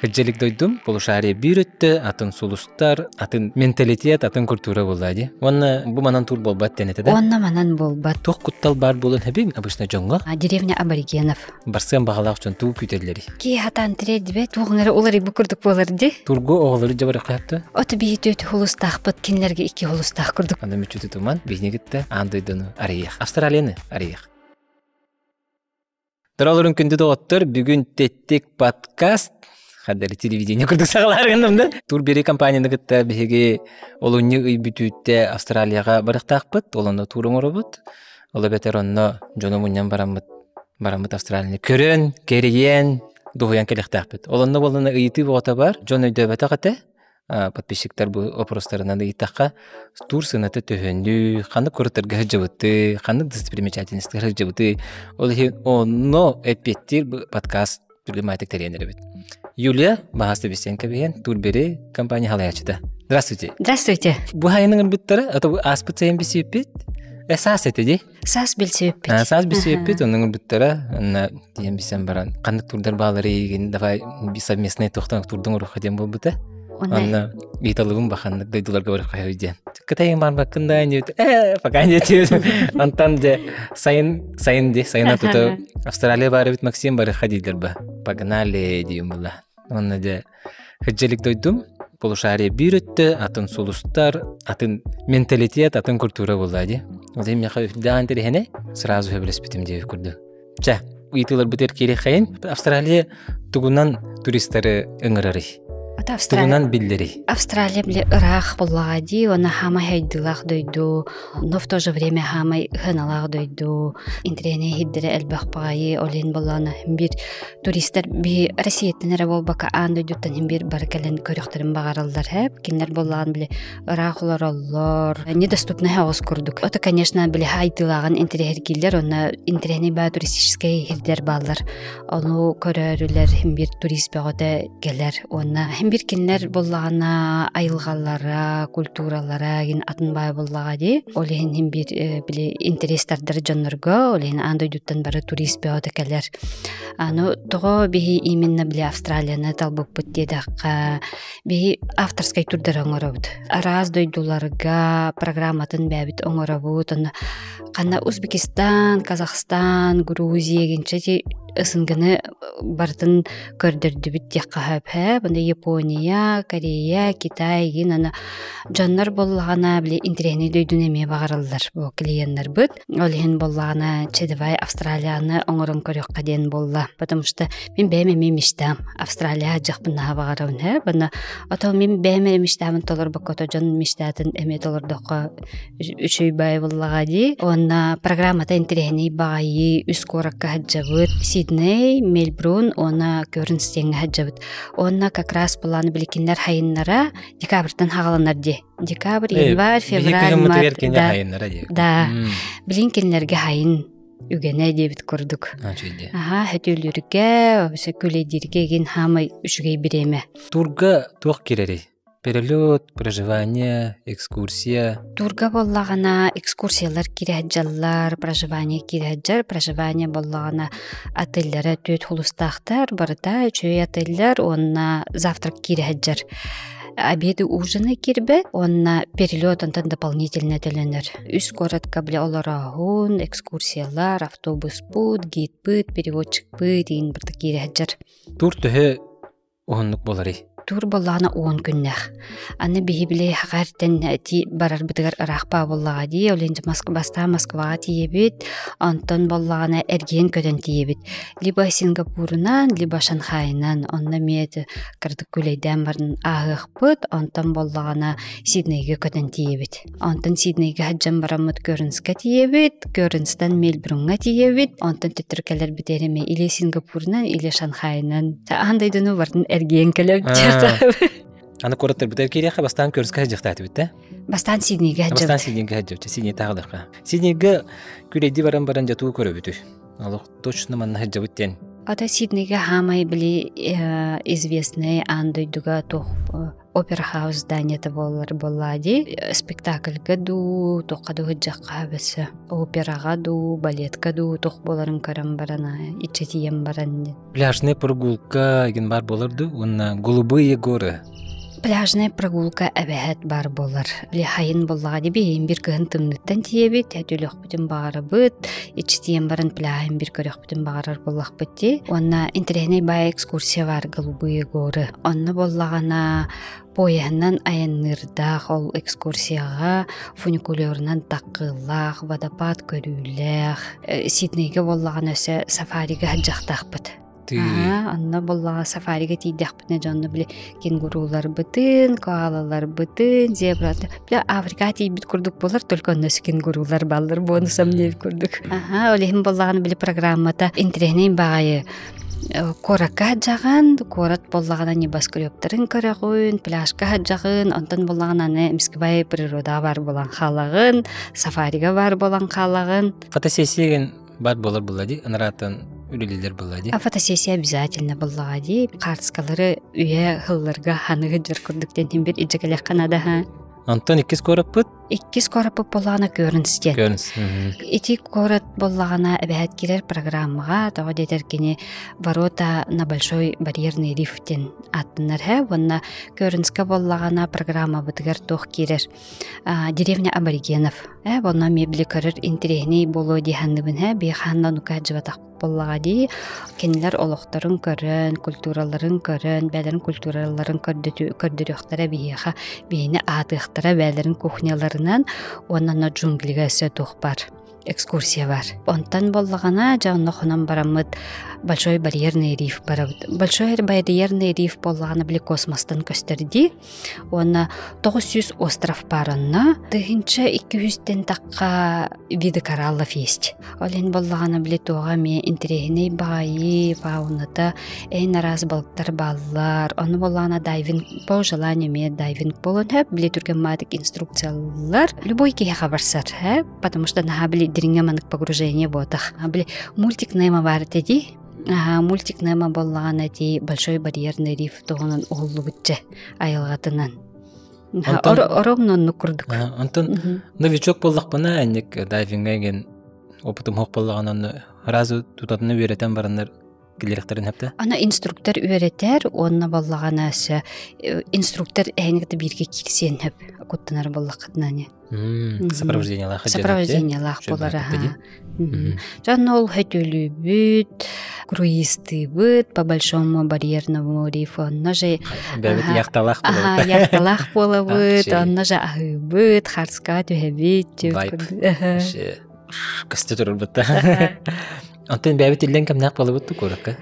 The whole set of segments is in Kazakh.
Hıccelik doydum. Poluşarıya bir öttü. Atın sulustar, atın mentalitet, atın kultura bollaydı. Onu bu manan tur bolbat denete de. Онна манан болбат. Тоқ куттал бар болын хәбим обычно жоңга. Деревня Аборигенов. Барсам бағалақ үшін туу күтелleri. Ки хатан тирдибе тугнары улары букурдук боларди. Тургу оғлары жабары қаяқты. Оты бейт хулустахпыт кинлерге 2 хулустах курдук. Анда мүчүтү туман бейнегітті андойдыны арыйық. Австралияны арыйық. Дұралырын күнді доғыттыр. Бүгін теттік подкаст. Хадары телевидение күрдік сағаларғындымды. Тур бері компанияны күтті беге олуны үй бүтүтті Австралияға барықтақпыт. Олында турың орыбыт. Олы бетер онны жоны мұньян барамыт Австралияны. Көрін, кериен, дұғыян келіқтақпыт. Олында болына үйті бұғыта бар. Жон өйді бәті қаты. Подписчиктар бұл опростарынан ыйтаққа тур сынаты төхінді, қанды көріттіргі ғыджабыты, қанды достопримечательності ғыджабыты. Ол оны әтпеттер подкаст предприниматель теренері бит. Юлия Бахасты-Бесенко беген турбери компания халаячыда. Здравствуйте. Здравствуйте. Бу хайның ырбыттары, ата бу аспыт сайын бесеппет. Саас этеди. Саас билсеппет. Саас бесеппет, оның ырбыттары, анна диен бисен баран. Қанды турдар бағалары еген, давай совместный тоқтан турдың ұрыққа ден бол бұты. Анна италыбын бақандық дойдуларға барып қай өйден. Кытайын бар бақында әнет, пока әнет. Антан де сайын атыты Австралия бары бит Максим бары қадидер ба. Погнали дейм бұла. Онна де хыджелік дойдум. Полушария бір өтті, атын сулустар, атын менталитет, атын культура болады. Олайым яқа өйдіған терехене сразу хөбілес бітім деп көрді. Ча, ұйтылар бұтер керек қайын. Австралия тұғынан туристары ыңырары. Тугунан биллери. Австралия биле ырах боллагади, она хама хайдылах дойду, но в то же время хамай хыналах дойду. Интерене хиддере элбахпагайы олен боллана бир туристер би Россиятенере болбака ан дойдуттан бир баркален көрөктөрүн багаралдар хеп. Кинлер боллаган биле ырахлар аллар. Недоступны хаос курдук. Это, конечно, биле хайдылаган интерегилер, она интерене ба туристический хиддер баллар. Ону көрөрүлөр бир турист багыта келер. Она бир кинлер боллагана айылгаллара, культуралара ген атынбай боллагади. Олен бир биле интерестардыр жоннорго, олен андойдуттан бары турист багыта келер. Аны того би именно биле Австралияны талбып битдакка би авторский турдар оңоробут. Араз дойдуларга программатын бәбит оңоробут. Кана Узбекистан, Казахстан, Грузия генче ысынгыны бартын көрдөрдү бит якка бунда Япония, Корея, Китай гинана жаннар боллагана биле интерени дөйдүн эме багаралдар бу клиенттер бит. Олен боллагана чедевай Австралияны оңорон көрөккө ден болла. Потому что мен бәйме мечтам Австралия жакпына багарабын бана. Ата мен бәйме мечтамын толор бакото жан мечтатын эме толор докко үчөй бай боллагади. Онна программата интерени багайы үс коракка хаджабыт. Сидней, Мельбурн, она көріністен хаджабыт. Онна как раз планы білікендер хайыннара декабрьтан хағаланарди. Декабрь, январь, февраль, март. Да, білінкендерге хайын үгене дебіт көрдік. Хөтөлерге, көлейдерге ген хамай үшігей біреме. Турга тоқ керері? Перелет, проживание, экскурсия. Турга боллагана экскурсиялар кирэджаллар, проживание боллагана отельлere төт хулустахтар, барыта үчөй отельлер, онна завтрак кирэджар. Обеды, ужины кирбе, онна перелет антон дополнительно теленер. Үс коротко биле оларагун, экскурсиялар, автобус пут, гид пыт, переводчик пыт, ин барта кирэджар. Тур төһө оһоннук болары. Тур боллана 10 күннәх. Аны бихибле хагартен ти барар битгар арахпа боллагади, оленҗе Москвага тиебит, антон боллагана эрген көтөн тиебит. Либо Сингапурнан, либо Шанхайнан, онна мет кырдык күләйдән барын агыхпыт, антон боллагана Сиднейге көтөн тиебит. Антон Сиднейге хаҗҗан барамыт көрүнскә тиебит, көрүнстән Мельбурнга тиебит, антон тетркәләр битереме или Сингапурнан, или Шанхайнан. Андайдыны барын эрген келеп Аны кораттар битер кереха бастан көрүскө жактат битте. Бастан Сиднейге хаҗҗат. Сидней тагылыкка. Сиднейге күләйди баран жатуу көрөбүтү. Алох точно манна хаджабыттен. Ата Сиднейге хамай били известный андойдуга тох опера хаус зданиета боллади. Спектакльга ду, тоқаду хаджаққа бәсі. Операға ду, балетка ду, тох боларын көрім барана, ичетием баран. Пляжная прогулка ген бар болырды, онна голубые горы. Пляжная прогулка әбәһәт бар болар. Били хайын боллаға дебейін бір кығын тымныттан тиебет, әдөліқ бүтін бағары бұд, ичтием барын пляхын бір көріқ бүтін бағарар боллақ бұдди. Онна интерегіне бай экскурсия бар голубые горы. Онна боллағана пояһынан аяннырдақ ол экскурсияға фуникулерынан таққылақ, водопад көрүләқ. Сиднейге боллағана өсі сафариға хаджақтақ бұд. Анна боллаға сафарига тейдек бітіне жанны біле кенгурулар бітін, коалалар бітін, зебраты. Біле Африка тейбіт күрдік болар, только оннасы кенгурулар балдар, бонусам нев күрдік. Олехім боллағаны біле программата интерегінен бағайы коракка хаджағын, корат боллағана небаскөлөптарын көріғын, пляжка хаджағын, онтан боллағана мискібай природа бар болан қалағын, сафарига бар болан қалағын. Фотосессияген бар болар болады, анаратын үлелелер болады. Фотосессия обязательно боллади. Картскалары үйе хылларга ханыгы жер күрдіктен тем бір иджекелек канада. Антон иккис корап бұд? Иккис корап бұд болағана көріністен. Көрініс. Ити корат болағана әбәт келер программаға, тоға детеркені ворота на большой барьерный рифтен аттынар. Онна көрініске болағана программа бұдығар тоқ керер. Деревня аборигенов. Онна мебілі көрір интерегіне болу дейханныбын. Бейханна нука жыватақ боллагади кенилер олохторун көрөн, культураларын көрөн, бәлерин культураларын көрдүрөктөрө бийха, бийне атыктара бәлерин кухняларынан оннан джунглиге өсө бар. Экскурсия бар. Онтан боллагана жаннохонан барамыт большой барьерный риф барабыт. Большой барьерный риф боллагана биле космостан көстөрди. Онна 900 остров барынна, тыгынча 200тен такка виды кораллов есть. Олен боллагана биле тога ме интерегиней багайы, фауната, эйн раз балыктар баллар. Оны боллагана дайвинг, по желанию ме дайвинг болон хэп, биле түрген матик инструкциялар. Любой кеге хабарсар, потому что наха биле диринgamанык погружение ботах. Биле мультик Немо бар теди. Мультик Немо боллагана ти большой барьерный риф тоғынан оғылы бүтче айылғатынан. Оромнан нукурдук. Антон, новичок боллақ бана әнек дайвингайген опытым хоқ боллағанан разы тутатыны өйретен барандар келеректерін әпті? Ана инструктор өйретер, онна боллагана әсі инструктор әйнікті бірге кирсен әп көттінар боллақытынан. Сопровождение лақ болар. Жанна ол хөтөлі бүт, круисты бүт, по большому барьерному рифу, онна же яқталақ бола бүт, онна же ағы бүт, харска төе бүт. Кісті тұрыр бұтта. Антон бәбет илден кәмнәк балы бұтты көріккі?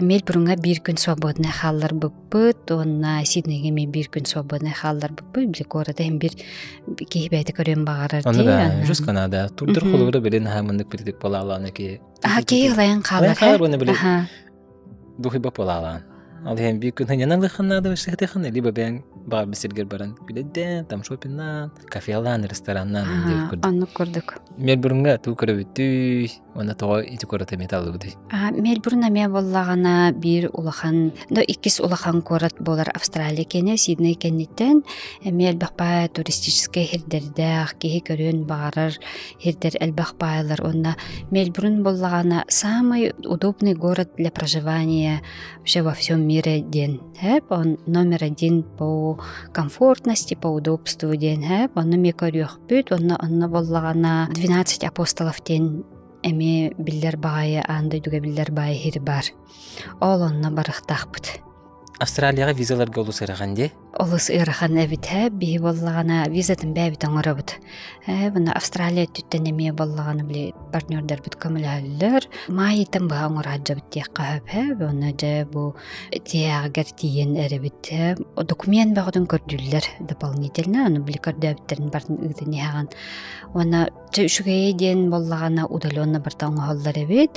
Мел бұрынға бір күн свободный халлар бұппыт, онна Сиднейге мен бір күн свободный халлар бұппыт, білі көрді әм бір кейі бәйті көрен бағарар дей. Оны да, жүз канада, тұрдыр қолығыры білін ғамындық білдік бола аланы кейі. Кейі ғылайын қалар. Қалар оны білі дұхи бап бола аланы. Ал hem bir gün yanarlı xanada ve şehte xanada liba ben bağır bisilger baran bileden tam şopindan kafelan restorandan diye kurduk. Onu kurduk. Melbourne'ga tu körübütü ona toğa iti korata metal budi. Melbourne'a me vallagana bir ulahan da ikis ulahan korat bolar Австралия кене Сидней кеннитен Мельбахпа туристический хердердах кеhe көрөн барар хердер элбахпайлар онна Мельбурн боллагана самый удобный город для проживания вообще во всем мире ден. Он номер 1 по комфортности, по удобству ден. Он ме көрөх бүт, онна боллагана 12 апостолов ден эме биллер багая андай дуга биллер бай хир бар. Ол онна барыктак бит. Австралияга визаларга улус ыраган Олыс ырахан эбит би боллагана визатын бәбит аңырабыт. Буна Австралия түттен эме боллаганы биле партнердер бит камылаллар. Майытын ба аңыраджа бит якка буна же бу тиягар тиен эребит. Документ багыдан көрдүллер дополнительно, аны биле көрдөбүттерин бардын ыгын яган. Она чүгөй ден боллагана удаленно бартан халлар эбит.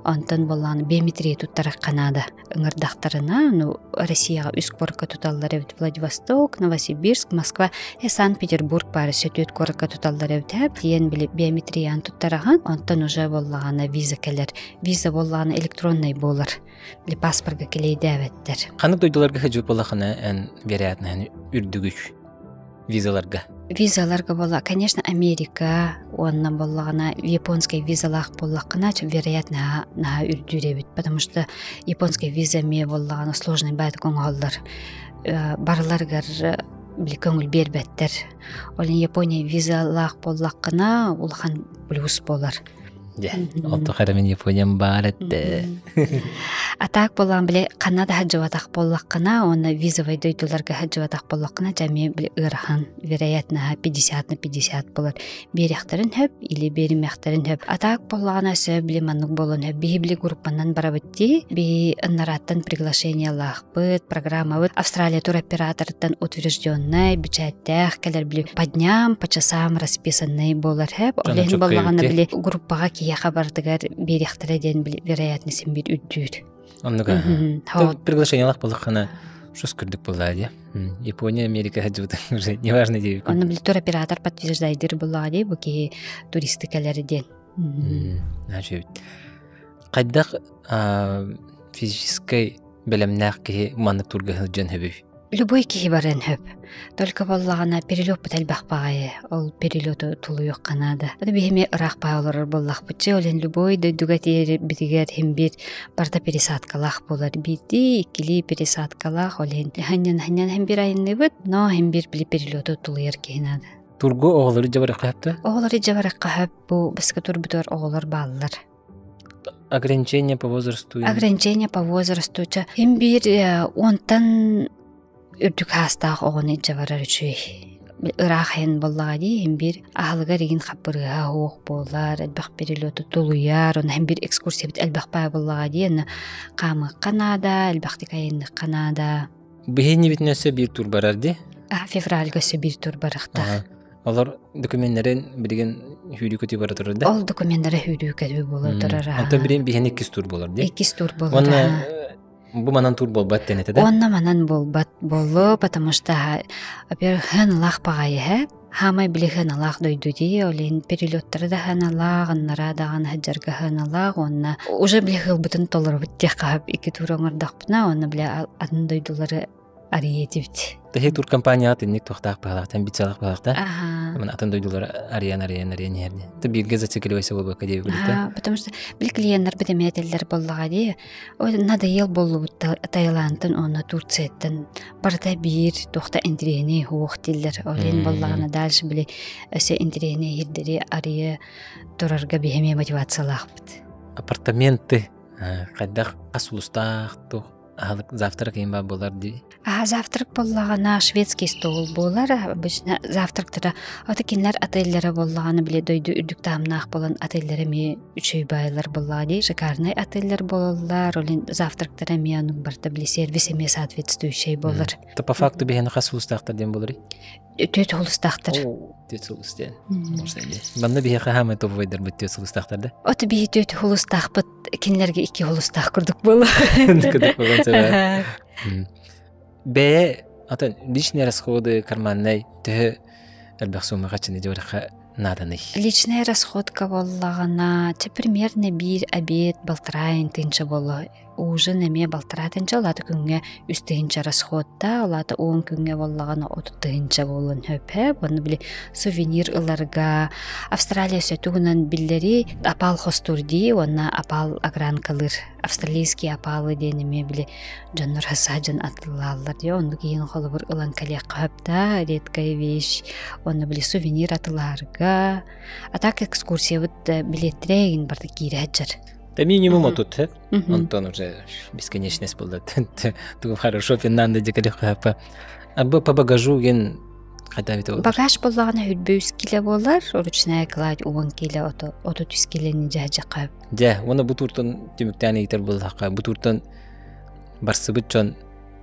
Антан боллаганы биометрия туттар Канада ыңырдактарына, Россияга үск борка туталлар эбит. Владивосток, Новосибирск, Москва, Санкт-Петербург бары сөтөт коракка туталлар өтәп, тиен биле биометриян туттараган, онтан уже боллагана виза келер. Виза боллагана электронный болар. Биле паспортга келейди әбеттер. Ханык дойдуларга хәҗүп болахана вероятно үрдүгүч визаларга. Визаларга болла, конечно, Америка, онна боллагана японской визалах боллакына, вероятно, на үрдүребит, потому что японской виза ме боллагана сложный байт коңоллар. Барларгар биле көңүл бербеттер. Олен Япония визалах боллакына улхан плюс болар. Олто харамен Япониям бар этте. Атак болан биле Канада хаджыватак боллакына, онна визовый дойдуларга хаджыватак боллакына жами биле ырхан, вероятно 50/50 болар. Беряхтарын хөп или беримяхтарын хөп. Атак боллагана сө биле манук болон хөп. Бихибли группанан барабытти, би аннараттан приглашение лахпыт, программа вот Австралия туроператордан утвержденный бюджеттах, келер биле по дням, по часам расписанный болар хөп. Олен боллагана биле группага я хабардыгар беряхтараден вероятностен бир үддүр. Оннуга. Приглашениялах боллахана шус күрдүк боллади. Япония, Америка хаджуты уже неважно дейбик. Онна били туроператор подтверждайдыр боллади, буки туристикалерден. Начебит. Кайдак физической белемнах ки маннык турга хылжан хөбү. Любой кихи барын хөп. Только боллагана перелёт буталбах бае, ол перелёту тулуюк Канада. Аны бихиме ырах баалар боллах бутче, олен любой дойдугатер битигер химбир барда пересадкалах болар. Бити, икили пересадкалах, олен ханьян химбир айынны бут, но химбир били перелёту тулуяр кихинада. Тургу оғылары жабараққа хөпті? Оғылары жабараққа хөп, бу басқа турбутор оғылар баллар. Ограничения по возрасту? Ограничения по возрасту. Химбир онтан үрдүк хастаах оғыны жабарар үчүй. Ырахын боллагади, химбир ахалыгар егін қапырыға оқ болар, әлбақ перелёту тулуяр, оны химбир экскурсия бит әлбақ бай боллагади, оны қамы Канада, әлбақты кайынны Канада. Бихейни бит нөсі бір тур барарди? Февральга сө бір тур барақта. Олар документтарын білген хүйді көтей бара тұрады? Ол документтары хүйді көтей болар тұрара. Антон бірен бихен 2 тур болар, де? 2 тур болар. Бу манан тур болбат тенете, да? Онна манан болбат болу, потому что, во-первых, хэн лах пагайы, хамай били хэн лах дойдуди, олин перелёттары да хэн лах, аннара даган хаджарга хэн лах, онна уже били хыл бутын толар бүттех кахап 2 тур оңардақпына, онна били атын дойдулары ариетивт. Тахи тур компания атынник тоқтақ бағалақтан, битсалақ бағалақта? Ага. Атын дойдулары ариян ерді. Ты билге зацикли вайса болба кадеви білді? Потому что били клиенттар бітеметелдер боллаға де, надоел болу Таиландтан, оны Турцияттан, барда бир, тоқта интерене хуық тилдер, олен боллағына дальше били өсе интерене ердері ария тұрарға бихеме мотивациялақ біт. Апартаменты, қайдақ асулыстақ, завтрак ең ба болар dey? Завтрак боллагана шведский стол болар. Обычно завтрактара отакинлер отельлere боллаганы биле дойду үрдүк таамнаах болан отельлere ме үчөй байлар боллагы. Шикарный отельлер болалар. Олин завтрактара ме анук барда биле сервис эме соответствующий болар. То по факту бихен хасулустактар дем болар? Төт хулустактар. Төт хулустен. Банда бихе хаме товойдар бит төт хулустактар да? Оты бихе төт хулустак бит кинлерге 2 хулустак курдук болар. Курдук болгонча. Бе, atan личные расходы карманный, ты әлбәқ сумма қачыны жорыға наданый. Личная расходка боллагана, те примерно бир обед балтырайын тынча болу. Ужин эме балтыратынча, олаты күнге үстейінча расходта, олаты 10 күнге боллагана отутынча болуын хөп. Оны біле сувенир ыларга. Австралия сөтугунан биллери апал хостурди, онна апал агранкалыр. Австралийский апалы денеме біле жаннур хасаджан атылалар. Онды кейін қолы бір ылан калек хөпта, редкая вещь. Онны біле сувенир атыларга. А так экскурсия вот билеттерегин барды кирэджар. Да минимум отут, Антон уже бесконечность была. Ты хорошо Финландия декарихапа. А бы по багажу ген когда это? Багаж боллагана хүлбөс киле болар, ручная кладь 10 киле ото 30 килени жажакап. Да, оны бутуртан түмүктәне итер буллакка, бутуртан барсыбытчан,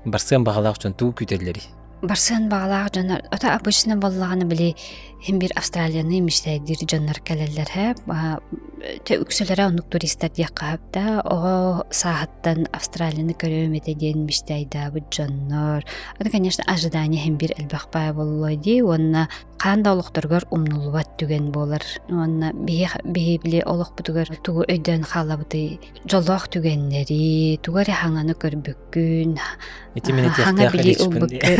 барсын багалак чон туу күтеллери. Барсын багалак жана ата обычно боллаганы биле hem bir Австралияны миштәдир жаннар кәләләр һәп те үксөләре онук туристлар яккап да о сааттан Австралияны көрөмете ден миштәйдә бу жаннар. Аны конечно ожидание hem bir элбәхпай боллоди, онна канда олуктаргар умнулбат түген болар. Онна бихибле олук бутугар тугу өйдөн халабыты жолок түгеннери, тугар хаңаны көрбүккүн. Хаңа били убыккыр.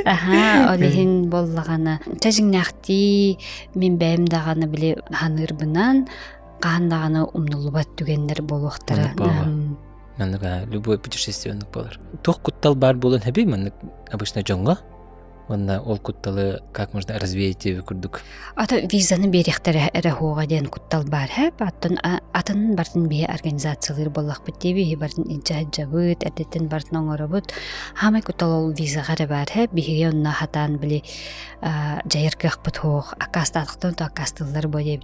Аха, олихин боллагана. Тәжиңнәхти мен бәйм даганы биле ханырбынан кандаганы умнулбат түгеннер болуктары. Манга любой путешественник болар. Тох куттал бар болон хеби маннык обычно жоңга. Онна ол кутталы как можно развеять его курдук. Ата визаны берехтер рахуга ден куттал бар һәп атын бартын бие организациялар боллак битеби бартын инжаҗабыт әдәтен бартын оңорабыт һәм куттал ол визага бар һәп бие онна хатан биле җаерках бутох акастаттан та акастылар бое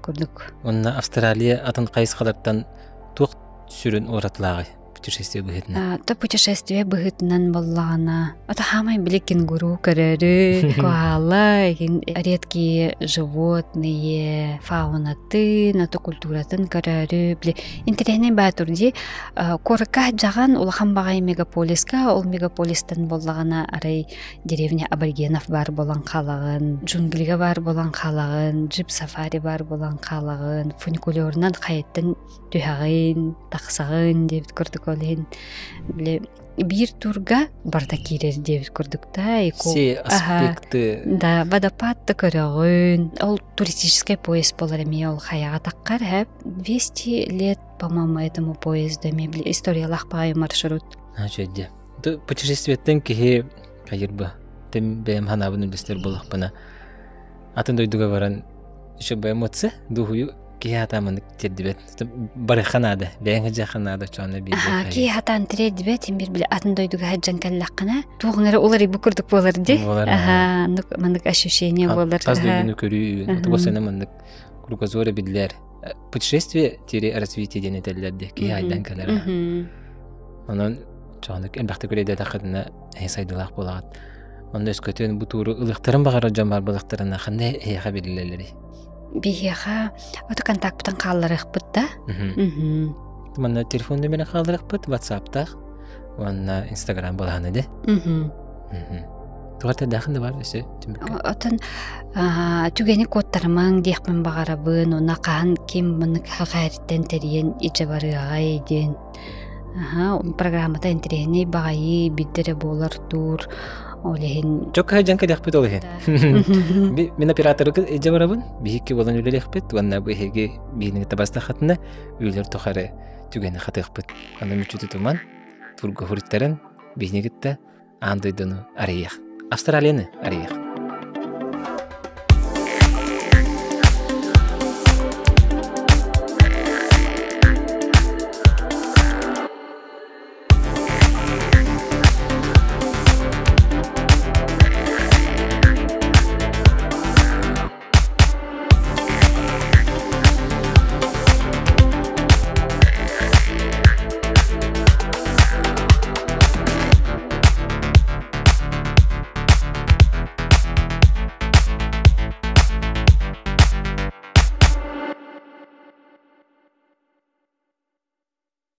курдук. Онна Австралия атын кайсы кадаттан тук сүрен оратлагы путешествие быһытна. Та путешествие быһытнан боллагана. Ата хамай биле кенгуру көрөрү, коала, редкие животные, фаунаты, нато культуратын көрөрү, биле интернет батурди корка жаган улахан багай мегаполиска, ол мегаполистан боллагана арай деревня аборигенов бар болан калагын, джунглиге бар болан калагын, джип сафари бар болан калагын, фуникулернан кайттан түйагын, таксагын деп көрдүк. Биле бир турга барда кирер деп көрдүк да. Все аспекты. Да, водопад көрөгөн. Ол туристический поезд болар эми, ол хаяга таккар һәп 200 лет, по-моему, этому поезду эми биле историялах багай маршрут. Ачыды. Ту путешествиеттен кихи кайырба. Тем бем ханабын үлестер болак бана. Атын дойдуга баран еще бем отсы духую киятамын тердибет бары ханада бәңге жаханада чана бир. Киятан тердибет бир биле атын дойдуга хаҗан каллакына тугнары улары бу күрдүк болар ди. Мындык ощущение болар. Таздыгыны көрүү, тобосына мындык кругозоры бидлер. Путешествие тире развитие денетеллерде кияйдан калара. Анан чанык элбәхтә көрәдә тахыдына хесайдылак булагат. Анда өскөтөн бу туры ылыктарын багара жамар балыктарына хандай хәя биллелери. Бихиха ото контакттан калларык бутта. Манна телефон нөмерин калдырык бут WhatsApp-та, ванна Instagram болганы де. Тугата дахында бар эсе. Отон түгени кодтарман дехмен багарабын, уна кан ким муны хагайрттен терен ичебарыгай ден. Программада интерени багайы биддере болар тур. Олehen çok hajan kadar pet olehen. Мен операторы ejabaraban bihikki bolan ülelek pet wanna bu hege bihinin tabasta hatna üler tohare tügeni hatık pet. Ana müçütü tuman turgu hurittaren bihini gitti andıydını arayıq. Австралияны arayıq.